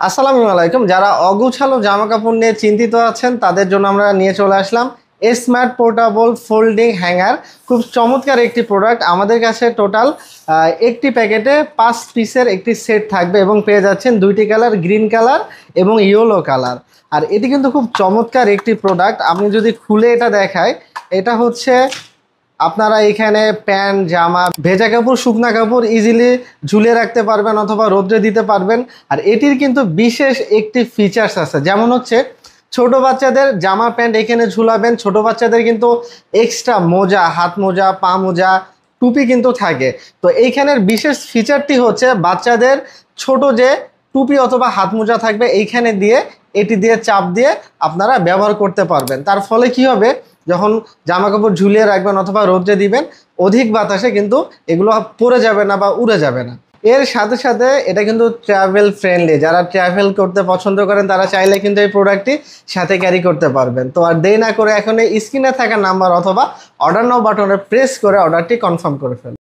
আসসালামু আলাইকুম। যারা অগুছালো জামা কাপড় নিয়ে চিন্তিত আছেন তাদের জন্য আমরা নিয়ে চলে আসলাম স্মার্ট পোর্টেবল ফোল্ডিং হ্যাঙ্গার। খুব চমৎকার একটি প্রোডাক্ট। আমাদের কাছে টোটাল একটি প্যাকেটে 5 পিসের একটি সেট থাকবে এবং পেয়ে যাচ্ছেন দুইটি কালার, গ্রিন কালার এবং ইয়েলো কালার। আর এটি কিন্তু খুব চমৎকার একটি প্রোডাক্ট। আমি যদি খুলে এটা দেখাই, এটা হচ্ছে আপনারা এখানে প্যান্ট, জামা, ভেজা কাপড়, শুকনা কাপড় ইজিলি ঝুলিয়ে রাখতে পারবেন অথবা রোদ্রে দিতে পারবেন। আর এটির কিন্তু বিশেষ একটি ফিচার্স আছে, যেমন হচ্ছে ছোট বাচ্চাদের জামা প্যান্ট এখানে ঝুলাবেন। ছোট বাচ্চাদের কিন্তু এক্সট্রা মোজা, হাত মোজা, পা মোজা, টুপি কিন্তু থাকে। তো এইখানের বিশেষ ফিচারটি হচ্ছে বাচ্চাদের ছোট যে টুপি অথবা হাত মোজা থাকবে এইখানে দিয়ে, এটি দিয়ে চাপ দিয়ে আপনারা ব্যবহার করতে পারবেন। তার ফলে কি হবে, যখন জামা কাপড় ঝুলিয়ে রাখবেন অথবা রোদ্রে দিবেন, অধিক বাতাসে কিন্তু এগুলো পড়ে যাবে না বা উড়ে যাবে না। এর সাথে সাথে এটা কিন্তু ট্রাভেল ফ্রেন্ডলি। যারা ট্রাভেল করতে পছন্দ করেন তারা চাইলে কিন্তু এই প্রোডাক্টটি সাথে ক্যারি করতে পারবেন। তো আর দেরি না করে এখন এই স্ক্রিনে থাকা নাম্বার অথবা অর্ডার নাও বাটনে প্রেস করে অর্ডারটি কনফার্ম করে ফেলুন।